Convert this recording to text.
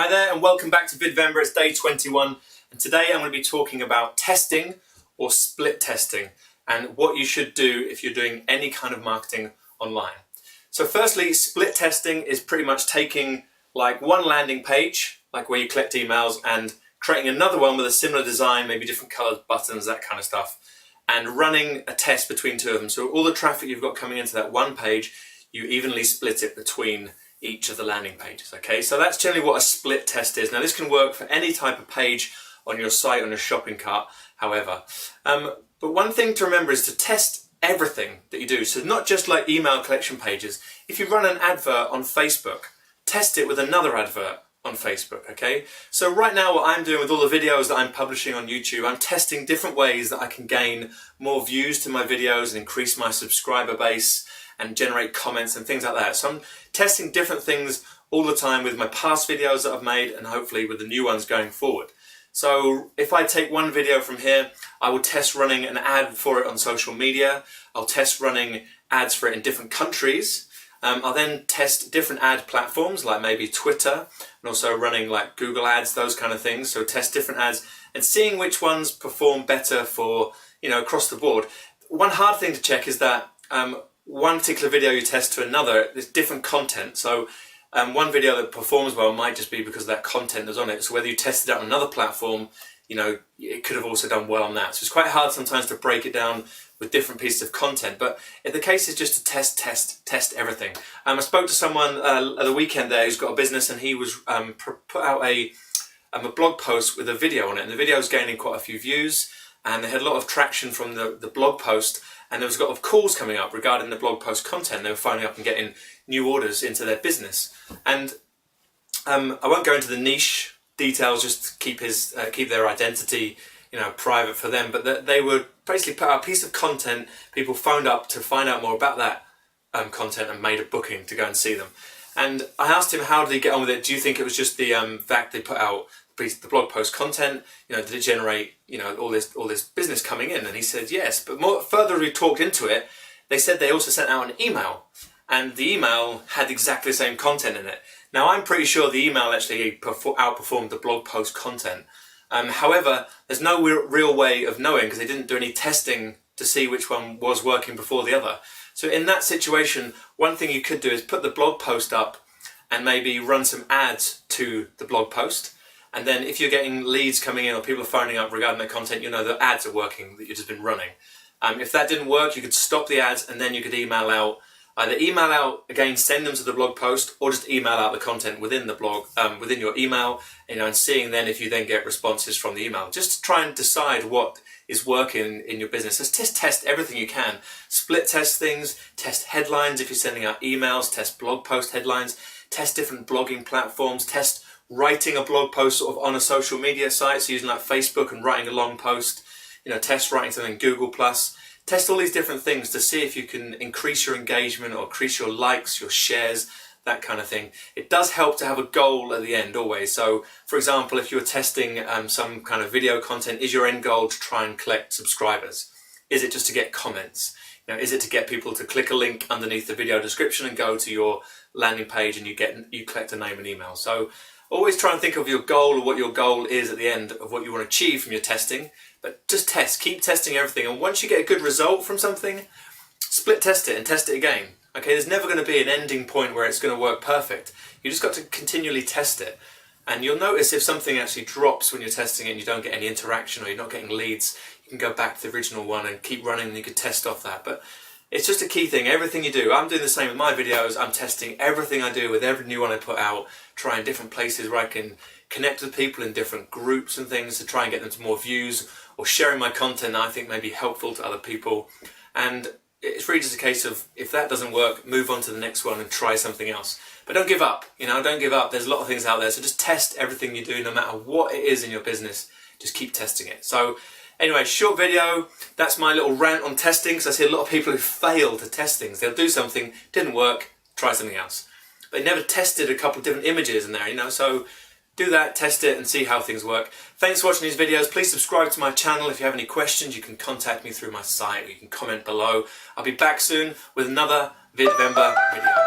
Hi there and welcome back to Vidvember. It's day 21 and today I'm going to be talking about testing or split testing and what you should do if you're doing any kind of marketing online. So firstly, split testing is pretty much taking like one landing page, like where you collect emails, and creating another one with a similar design, maybe different coloured buttons, that kind of stuff, and running a test between two of them. So all the traffic you've got coming into that one page, you evenly split it between each of the landing pages. Okay, so that's generally what a split test is. Now this can work for any type of page on your site, on your shopping cart, however. But one thing to remember is to test everything that you do. So not just like email collection pages. If you run an advert on Facebook, test it with another advert on Facebook, okay? So right now what I'm doing with all the videos that I'm publishing on YouTube, I'm testing different ways that I can gain more views to my videos and increase my subscriber base and generate comments and things like that. So I'm testing different things all the time with my past videos that I've made and hopefully with the new ones going forward. So if I take one video from here, I will test running an ad for it on social media. I'll test running ads for it in different countries. I'll then test different ad platforms like maybe Twitter and also running like Google ads, those kind of things. So test different ads and seeing which ones perform better for, across the board. One hard thing to check is that one particular video you test to another, there's different content. So one video that performs well might just be because of that content that's on it. So whether you tested it on another platform, it could have also done well on that. So it's quite hard sometimes to break it down with different pieces of content. But if the case is just to test everything. I spoke to someone at the weekend there who's got a business, and he was put out a blog post with a video on it. And the video was gaining quite a few views, and they had a lot of traction from the blog post. And there was a lot of calls coming up regarding the blog post content. They were phoning up and getting new orders into their business. And I won't go into the niche details, just keep their identity, private for them. But they would basically put out a piece of content. People phoned up to find out more about that content and made a booking to go and see them. And I asked him, how did he get on with it? Do you think it was just the fact they put out the blog post content, did it generate, all this business coming in? And he said yes, but further we talked into it, they said they also sent out an email, and the email had exactly the same content in it. Now I'm pretty sure the email actually outperformed the blog post content. However, there's no real way of knowing because they didn't do any testing to see which one was working before the other. So in that situation, one thing you could do is put the blog post up and maybe run some ads to the blog post. And then if you're getting leads coming in or people are phoning up regarding their content, the ads are working that you've just been running. If that didn't work, you could stop the ads and then you could either email out again, send them to the blog post, or just email out the content within the blog, within your email, and seeing then if you then get responses from the email. Just to try and decide what is working in your business. Just test everything you can. Split test things, test headlines if you're sending out emails, test blog post headlines, test different blogging platforms, test writing a blog post sort of on a social media site, so using like Facebook and writing a long post, test writing something in Google+. Test all these different things to see if you can increase your engagement or increase your likes, your shares, that kind of thing. It does help to have a goal at the end always. So for example, if you're testing some kind of video content, is your end goal to try and collect subscribers? Is it just to get comments? Is it to get people to click a link underneath the video description and go to your landing page and you collect a name and email? So always try and think of your goal or what your goal is at the end of what you want to achieve from your testing. But just test, keep testing everything. And once you get a good result from something, split test it and test it again. Okay, there's never going to be an ending point where it's going to work perfect. You just got to continually test it. And you'll notice if something actually drops when you're testing it and you don't get any interaction or you're not getting leads, you can go back to the original one and keep running and you could test off that. But it's just a key thing, everything you do. I'm doing the same with my videos. I'm testing everything I do with every new one I put out, trying different places where I can connect with people in different groups and things to try and get them to more views, or sharing my content that I think may be helpful to other people. And it's really just a case of, if that doesn't work, move on to the next one and try something else. But don't give up, don't give up. There's a lot of things out there, so just test everything you do, no matter what it is in your business. Just keep testing it. So anyway, short video. That's my little rant on testing, because I see a lot of people who fail to test things. They'll do something, didn't work, try something else. They never tested a couple of different images in there, so do that, test it and see how things work. Thanks for watching these videos. Please subscribe to my channel. If you have any questions, you can contact me through my site, or you can comment below. I'll be back soon with another Vidvember video.